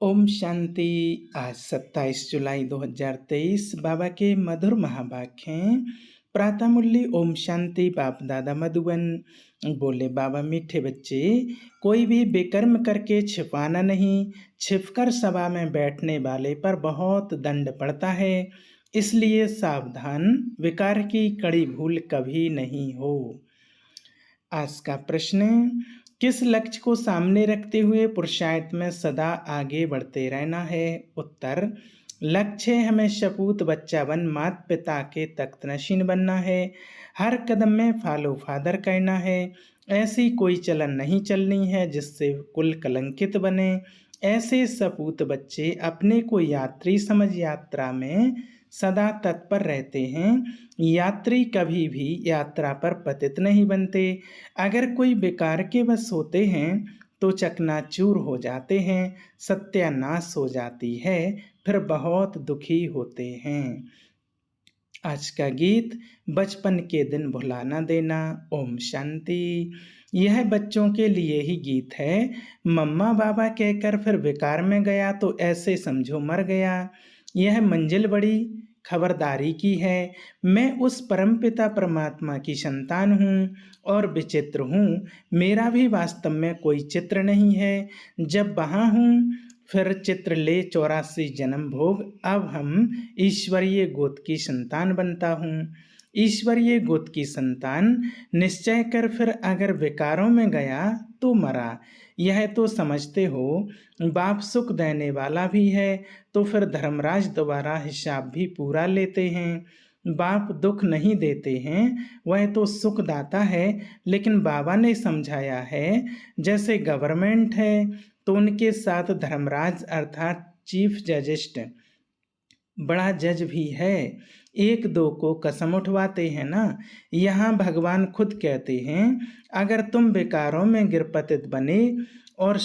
ओम शांति। आज 27 जुलाई 2023 बाबा के मधुर महावाक्य हैं। प्रातः मुरली ओम शांति। बाप दादा मधुबन। बोले बाबा, मीठे बच्चे, कोई भी विकर्म करके छिपाना नहीं। छिपकर सभा में बैठने वाले पर बहुत दंड पड़ता है, इसलिए सावधान। विकार की कड़ी भूल कभी नहीं हो। आज का प्रश्न, किस लक्ष्य को सामने रखते हुए पुरुषार्थ में सदा आगे बढ़ते रहना है? उत्तर, लक्ष्य है हमें सपूत बच्चा बन माता पिता के तख्त नशीन बनना है। हर कदम में फॉलो फादर करना है। ऐसी कोई चलन नहीं चलनी है जिससे कुल कलंकित बने। ऐसे सपूत बच्चे अपने को यात्री समझ यात्रा में सदा तत्पर रहते हैं। यात्री कभी भी यात्रा पर पतित नहीं बनते। अगर कोई विकार के वश होते हैं तो चकनाचूर हो जाते हैं, सत्यानाश हो जाती है, फिर बहुत दुखी होते हैं। आज का गीत, बचपन के दिन भुला ना देना। ओम शांति। यह बच्चों के लिए ही गीत है। मम्मा बाबा कहकर फिर विकार में गया तो ऐसे समझो मर गया। यह मंजिल बड़ी खबरदारी की है। मैं उस परमपिता परमात्मा की संतान हूँ और विचित्र हूँ। मेरा भी वास्तव में कोई चित्र नहीं है। जब वहाँ हूँ फिर चित्र ले 84 जन्म भोग। अब हम ईश्वरीय गोत्र की संतान बनता हूँ। ईश्वरीय गोत्र की संतान निश्चय कर फिर अगर विकारों में गया तो मरा। यह तो समझते हो बाप सुख देने वाला भी है, तो फिर धर्मराज दोबारा हिसाब भी पूरा लेते हैं। बाप दुख नहीं देते हैं, वह तो सुखदाता है। लेकिन बाबा ने समझाया है, जैसे गवर्नमेंट है तो उनके साथ धर्मराज अर्थात चीफ जजिस्ट बड़ा जज भी है। एक दो को कसम उठवाते हैं ना। यहाँ भगवान खुद कहते हैं, अगर तुम विकारों में गिरपतित बने और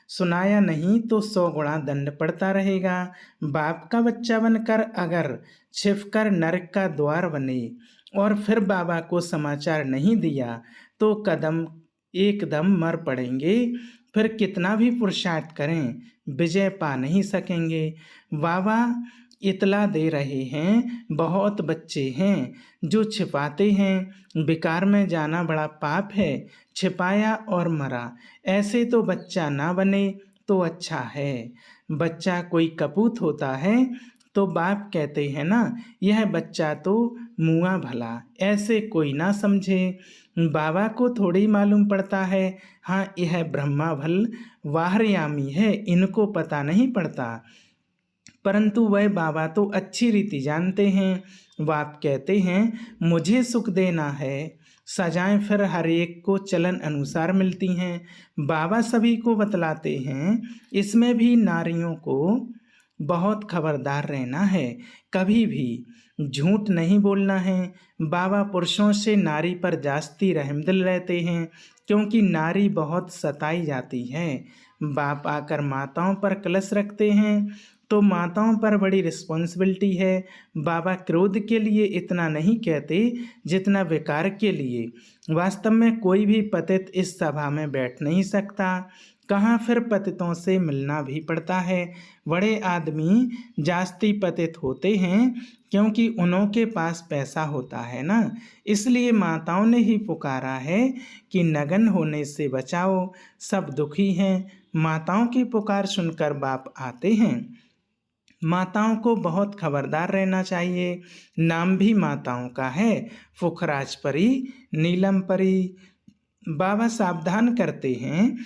सुनाया नहीं तो 100 गुणा दंड पड़ता रहेगा। बाप का बच्चा बनकर अगर छिपकर नरक का द्वार बने और फिर बाबा को समाचार नहीं दिया तो एकदम मर पड़ेंगे। फिर कितना भी पुरुषार्थ करें, विजय पा नहीं सकेंगे। बाबा इतला दे रहे हैं, बहुत बच्चे हैं जो छिपाते हैं। विकार में जाना बड़ा पाप है। छिपाया और मरा, ऐसे तो बच्चा ना बने तो अच्छा है। बच्चा कोई कपूत होता है तो बाप कहते हैं ना, यह बच्चा तो मुआ भला, ऐसे कोई ना समझे। बाबा को थोड़ी मालूम पड़ता है, हाँ यह ब्रह्मा भल वाहरयामी है, इनको पता नहीं पड़ता। परंतु वह बाबा तो अच्छी रीति जानते हैं। बाप कहते हैं, मुझे सुख देना है। सजाएं फिर हर एक को चलन अनुसार मिलती हैं। बाबा सभी को बतलाते हैं, इसमें भी नारियों को बहुत खबरदार रहना है। कभी भी झूठ नहीं बोलना है। बाबा पुरुषों से नारी पर जास्ती रहमदिल रहते हैं, क्योंकि नारी बहुत सताई जाती है। बाप आकर माताओं पर कलश रखते हैं तो माताओं पर बड़ी रिस्पॉन्सिबिलिटी है। बाबा क्रोध के लिए इतना नहीं कहते जितना विकार के लिए। वास्तव में कोई भी पतित इस सभा में बैठ नहीं सकता। कहाँ फिर पतितों से मिलना भी पड़ता है। बड़े आदमी जास्ती पतित होते हैं क्योंकि उन्हों के पास पैसा होता है ना। इसलिए माताओं ने ही पुकारा है कि नगन होने से बचाओ, सब दुखी हैं। माताओं की पुकार सुनकर बाप आते हैं। माताओं को बहुत खबरदार रहना चाहिए। नाम भी माताओं का है, फुखराज परी, नीलम परी। बाबा सावधान करते हैं,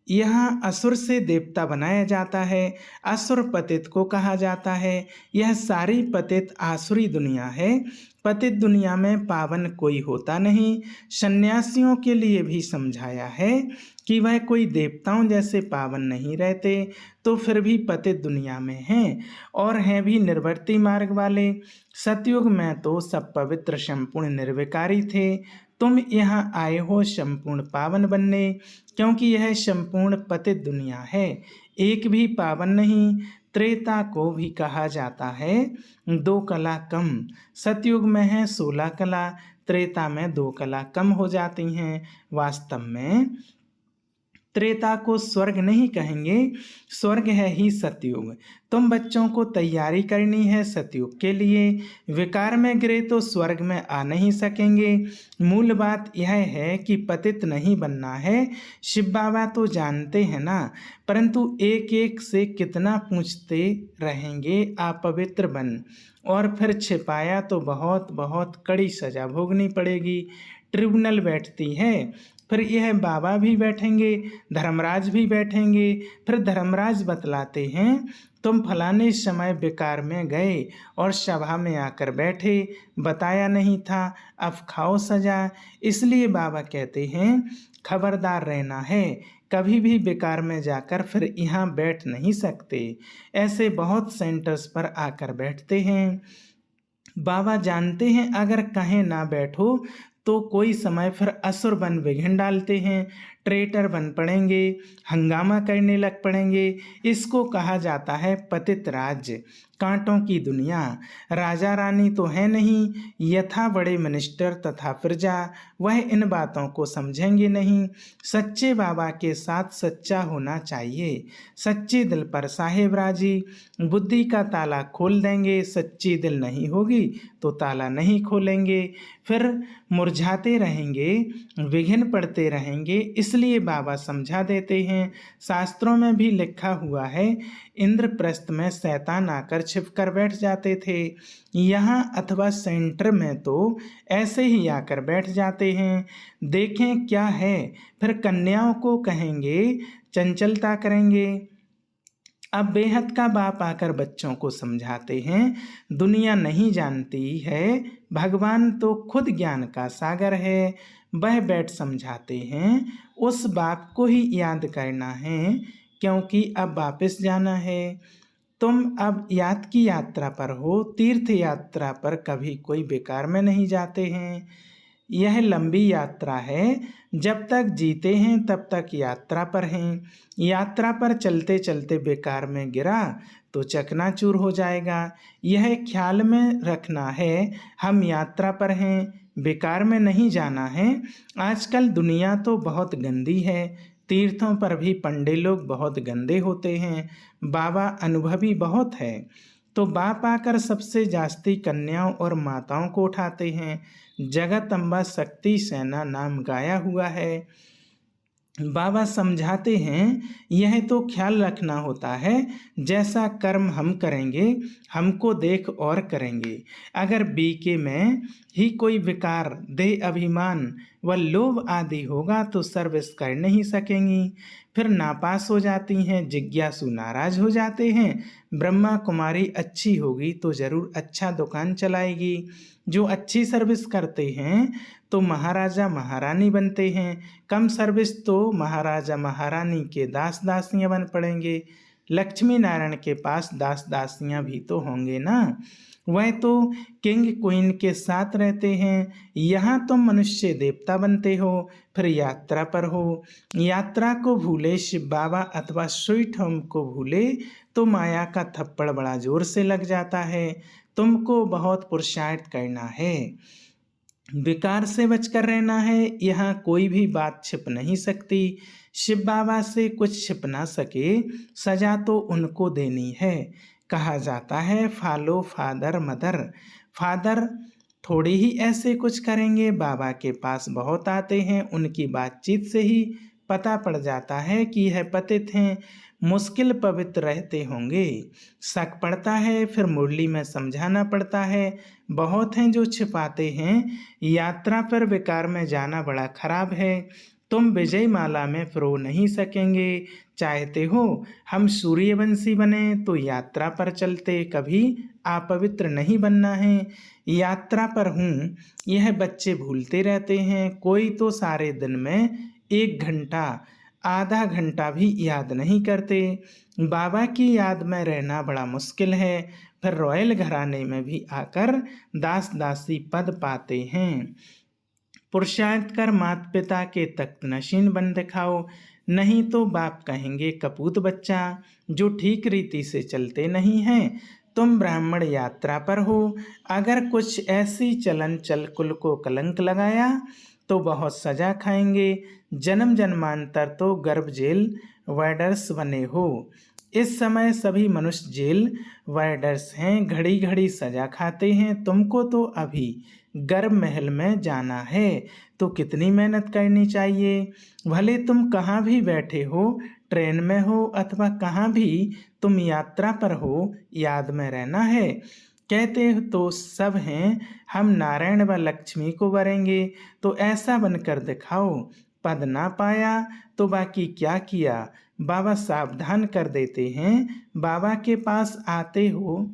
यहाँ असुर से देवता बनाया जाता है। असुर पतित को कहा जाता है। यह सारी पतित आसुरी दुनिया है। पतित दुनिया में पावन कोई होता नहीं। सन्यासियों के लिए भी समझाया है कि वह कोई देवताओं जैसे पावन नहीं रहते, तो फिर भी पतित दुनिया में हैं और हैं भी निर्वर्ती मार्ग वाले। सतयुग में तो सब पवित्र संपूर्ण निर्विकारी थे। तुम यहाँ आए हो संपूर्ण पावन बनने, क्योंकि यह संपूर्ण पतित दुनिया है, एक भी पावन नहीं। त्रेता को भी कहा जाता है 2 कला कम। सतयुग में है 16 कला, त्रेता में 2 कला कम हो जाती हैं। वास्तव में त्रेता को स्वर्ग नहीं कहेंगे, स्वर्ग है ही सतयुग। तुम बच्चों को तैयारी करनी है सतयुग के लिए। विकार में गिरे तो स्वर्ग में आ नहीं सकेंगे। मूल बात यह है कि पतित नहीं बनना है। शिव बाबा तो जानते हैं ना, परंतु एक एक से कितना पूछते रहेंगे आप पवित्र बन, और फिर छिपाया तो बहुत बहुत कड़ी सजा भोगनी पड़ेगी। ट्रिब्यूनल बैठती है, फिर यह बाबा भी बैठेंगे, धर्मराज भी बैठेंगे। फिर धर्मराज बतलाते हैं तुम फलाने समय बेकार में गए और सभा में आकर बैठे, बताया नहीं था, अब खाओ सजा। इसलिए बाबा कहते हैं खबरदार रहना है, कभी भी बेकार में जाकर फिर यहाँ बैठ नहीं सकते। ऐसे बहुत सेंटर्स पर आकर बैठते हैं। बाबा जानते हैं अगर कहीं ना बैठो तो कोई समय फिर असुर बन विघ्न डालते हैं, ट्रेटर बन पड़ेंगे, हंगामा करने लग पड़ेंगे। इसको कहा जाता है पतित राज्य, कांटों की दुनिया। राजा रानी तो है नहीं, यथा बड़े मिनिस्टर तथा प्रजा, वह इन बातों को समझेंगे नहीं। सच्चे बाबा के साथ सच्चा होना चाहिए। सच्चे दिल पर साहेब राजी, बुद्धि का ताला खोल देंगे। सच्ची दिल नहीं होगी तो ताला नहीं खोलेंगे, फिर मुरझाते रहेंगे, विघ्न पड़ते रहेंगे। इसलिए बाबा समझा देते हैं। शास्त्रों में भी लिखा हुआ है, इंद्रप्रस्थ में शैतान आकर छिपकर बैठ जाते थे। यहाँ अथवा सेंटर में तो ऐसे ही आकर बैठ जाते हैं। देखें क्या है, फिर कन्याओं को कहेंगे चंचलता करेंगे। अब बेहद का बाप आकर बच्चों को समझाते हैं दुनिया नहीं जानती है, भगवान तो खुद ज्ञान का सागर है। वह बैठ समझाते हैं उस बाप को ही याद करना है, क्योंकि अब वापस जाना है। तुम अब याद की यात्रा पर हो, तीर्थ यात्रा पर कभी कोई बेकार में नहीं जाते हैं। यह लंबी यात्रा है, जब तक जीते हैं तब तक यात्रा पर हैं। यात्रा पर चलते चलते बेकार में गिरा तो चकनाचूर हो जाएगा। यह ख्याल में रखना है हम यात्रा पर हैं, बेकार में नहीं जाना है। आजकल दुनिया तो बहुत गंदी है, तीर्थों पर भी पंडे लोग बहुत गंदे होते हैं। बाबा अनुभवी बहुत है, तो बाप आकर सबसे जास्ती कन्याओं और माताओं को उठाते हैं। जगत अम्बा शक्ति सेना नाम गाया हुआ है। बाबा समझाते हैं यह तो ख्याल रखना होता है, जैसा कर्म हम करेंगे हमको देख और करेंगे। अगर बीके में ही कोई विकार, देह अभिमान व लोभ आदि होगा तो सर्विस कर नहीं सकेंगी, फिर नापास हो जाती हैं, जिज्ञासु नाराज हो जाते हैं। ब्रह्मा कुमारी अच्छी होगी तो ज़रूर अच्छा दुकान चलाएगी। जो अच्छी सर्विस करते हैं तो महाराजा महारानी बनते हैं, कम सर्विस तो महाराजा महारानी के दास दासियां बन पड़ेंगे। लक्ष्मी नारायण के पास दास दासियां भी तो होंगे ना, वह तो किंग क्वीन के साथ रहते हैं। यहाँ तुम मनुष्य देवता बनते हो, फिर यात्रा पर हो। यात्रा को भूले शिव बाबा अथवा स्वीट होम को भूले तो माया का थप्पड़ बड़ा जोर से लग जाता है। तुमको बहुत पुरुषार्थ करना है, विकार से बचकर रहना है। यहाँ कोई भी बात छिप नहीं सकती। शिव बाबा से कुछ छिप ना सके, सजा तो उनको देनी है। कहा जाता है फॉलो फादर मदर। फादर थोड़ी ही ऐसे कुछ करेंगे, बाबा के पास बहुत आते हैं, उनकी बातचीत से ही पता पड़ जाता है कि यह पतित हैं, मुश्किल पवित्र रहते होंगे। शक पड़ता है, फिर मुरली में समझाना पड़ता है। बहुत हैं जो छिपाते हैं, यात्रा पर विकार में जाना बड़ा खराब है। तुम विजय माला में प्रो नहीं सकेंगे। चाहते हो हम सूर्यवंशी बने तो यात्रा पर चलते, कभी अपवित्र नहीं बनना है। यात्रा पर हूँ यह बच्चे भूलते रहते हैं। कोई तो सारे दिन में 1 घंटा आधा घंटा भी याद नहीं करते। बाबा की याद में रहना बड़ा मुश्किल है, फिर रॉयल घराने में भी आकर दास दासी पद पाते हैं। पुरुषार्थ कर माता पिता के तख्त नशीन बन दिखाओ, नहीं तो बाप कहेंगे कपूत बच्चा जो ठीक रीति से चलते नहीं हैं। तुम ब्राह्मण यात्रा पर हो, अगर कुछ ऐसी चलन चल कुल को कलंक लगाया तो बहुत सजा खाएंगे, जन्म जन्मांतर तो गर्भ जेल वार्डर्स बने हो। इस समय सभी मनुष्य जेल वार्डर्स हैं, घड़ी घड़ी सजा खाते हैं। तुमको तो अभी गर्भ महल में जाना है, तो कितनी मेहनत करनी चाहिए। भले तुम कहाँ भी बैठे हो, ट्रेन में हो अथवा कहाँ भी तुम यात्रा पर हो, याद में रहना है। कहते तो सब हैं, हम नारायण व लक्ष्मी को वरेंगे, तो ऐसा बनकर दिखाओ। पद ना पाया तो बाकी क्या किया। बाबा सावधान कर देते हैं। बाबा के पास आते हो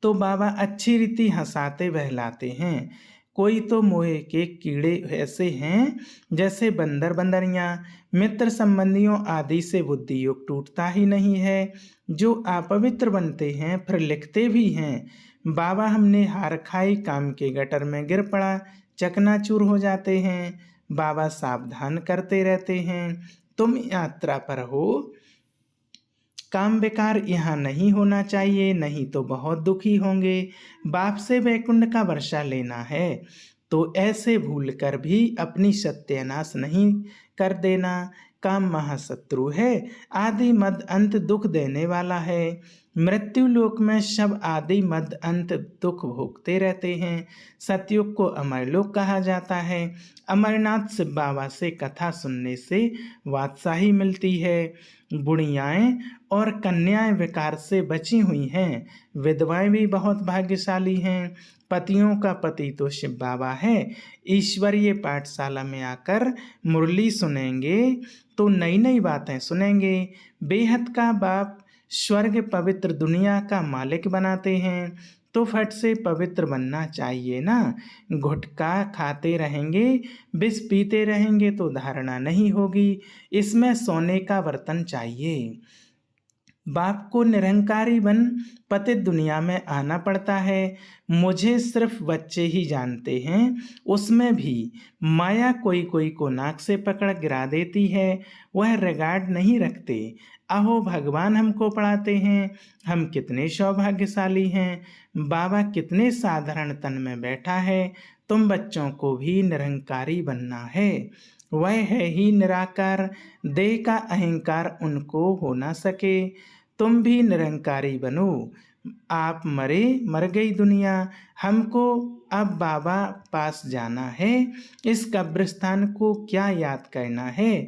तो बाबा अच्छी रीति हंसाते बहलाते हैं। कोई तो मोहे के कीड़े ऐसे हैं जैसे बंदर बंदरियाँ, मित्र संबंधियों आदि से बुद्धि योग टूटता ही नहीं है। जो अपवित्र बनते हैं फिर लिखते भी हैं, बाबा हमने हार खाई, काम के गटर में गिर पड़ा, चकनाचूर हो जाते हैं। बाबा सावधान करते रहते हैं, तुम यात्रा पर हो, काम बेकार यहाँ नहीं होना चाहिए, नहीं तो बहुत दुखी होंगे। बाप से वैकुंठ का वर्षा लेना है, तो ऐसे भूल कर भी अपनी सत्यानाश नहीं कर देना। काम महाशत्रु है, आदि मद अंत दुख देने वाला है। मृत्यु लोक में सब आदि मद अंत दुख भोगते रहते हैं। सतयुग को अमरलोक कहा जाता है। अमरनाथ शिव बाबा से कथा सुनने से बादशाही मिलती है। बुढ़ियाएँ और कन्याएं विकार से बची हुई हैं। विधवाएं भी बहुत भाग्यशाली हैं। पतियों का पति तो शिव बाबा है। ईश्वरीय पाठशाला में आकर मुरली सुनेंगे तो नई नई बातें सुनेंगे। बेहद का बाप स्वर्ग पवित्र दुनिया का मालिक बनाते हैं, तो फट से पवित्र बनना चाहिए ना। गुटखा खाते रहेंगे, विष पीते रहेंगे तो धारणा नहीं होगी। इसमें सोने का बर्तन चाहिए। बाप को निरंकारी बन पतित दुनिया में आना पड़ता है। मुझे सिर्फ बच्चे ही जानते हैं, उसमें भी माया कोई कोई को नाक से पकड़ गिरा देती है। वह रिगार्ड नहीं रखते। अहो भगवान हमको पढ़ाते हैं, हम कितने सौभाग्यशाली हैं। बाबा कितने साधारण तन में बैठा है। तुम बच्चों को भी निरंकारी बनना है। वह है ही निराकार, देह का अहंकार उनको हो ना सके। तुम भी निरंकारी बनो। आप मरे, मर गई दुनिया, हमको अब बाबा पास जाना है। इस कब्रिस्तान को क्या याद करना है।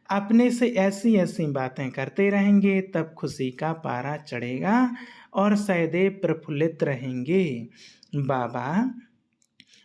अपने से ऐसी ऐसी बातें करते रहेंगे, तब खुशी का पारा चढ़ेगा और सदैव प्रफुल्लित रहेंगे। बाबा,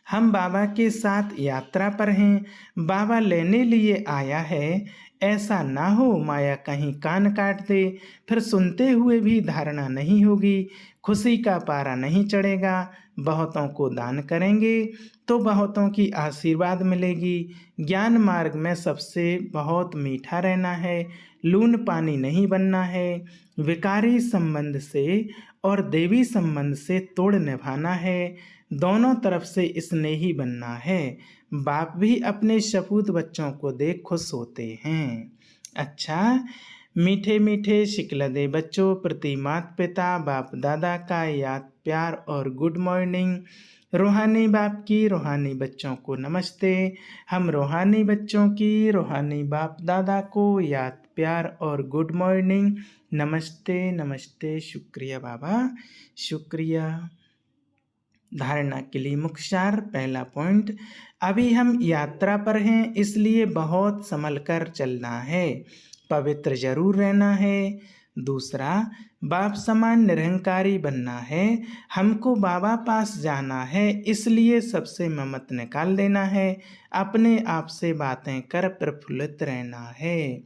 हम बाबा के साथ यात्रा पर हैं, बाबा लेने लिए आया है। ऐसा ना हो माया कहीं कान काट दे, फिर सुनते हुए भी धारणा नहीं होगी, खुशी का पारा नहीं चढ़ेगा। बहुतों को दान करेंगे तो बहुतों की आशीर्वाद मिलेगी। ज्ञान मार्ग में सबसे बहुत मीठा रहना है, लून पानी नहीं बनना है। विकारी संबंध से और देवी संबंध से तोड़ निभाना है। दोनों तरफ से स्नेही बनना है। बाप भी अपने सपूत बच्चों को देख खुश होते हैं। अच्छा, मीठे मीठे शिकलदे बच्चों प्रति माता पिता बाप दादा का याद प्यार और गुड मॉर्निंग। रूहानी बाप की रूहानी बच्चों को नमस्ते। हम रूहानी बच्चों की रूहानी बाप दादा को याद प्यार और गुड मॉर्निंग। नमस्ते नमस्ते। शुक्रिया बाबा, शुक्रिया। धारणा के लिए मुख्य सार। पहला पॉइंट, अभी हम यात्रा पर हैं, इसलिए बहुत संभल कर चलना है, पवित्र जरूर रहना है। दूसरा, बाप समान निरंकारी बनना है, हमको बाबा पास जाना है, इसलिए सबसे ममत निकाल देना है, अपने आप से बातें कर प्रफुल्लित रहना है।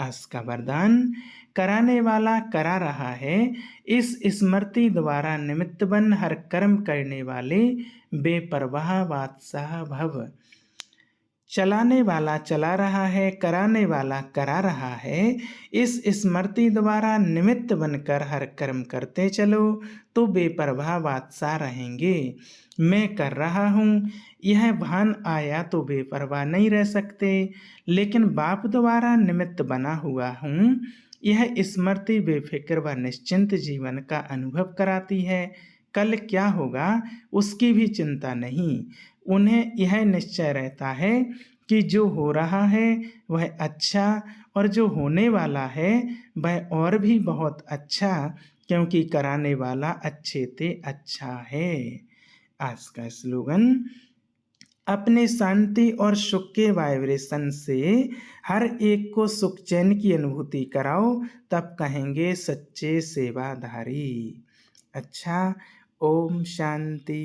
आज का वरदान, कराने वाला करा रहा है, इस स्मृति द्वारा निमित्त बन हर कर्म करने वाले बेपरवाह बादशाह भव। चलाने वाला चला रहा है, कराने वाला करा रहा है। इस स्मृति द्वारा निमित्त बनकर हर कर्म करते चलो तो बेपरवाह बादशाह रहेंगे। मैं कर रहा हूँ, यह भान आया तो बेपरवाह नहीं रह सकते, लेकिन बाप द्वारा निमित्त बना हुआ हूँ। यह स्मृति बेफिक्र व निश्चिंत जीवन का अनुभव कराती है। कल क्या होगा उसकी भी चिंता नहीं, उन्हें यह निश्चय रहता है कि जो हो रहा है वह अच्छा और जो होने वाला है वह और भी बहुत अच्छा, क्योंकि कराने वाला अच्छे ते अच्छा है। आज का स्लोगन, अपने शांति और सुख के वाइब्रेशन से हर एक को सुख चैन की अनुभूति कराओ, तब कहेंगे सच्चे सेवाधारी। अच्छा, ओम शांति।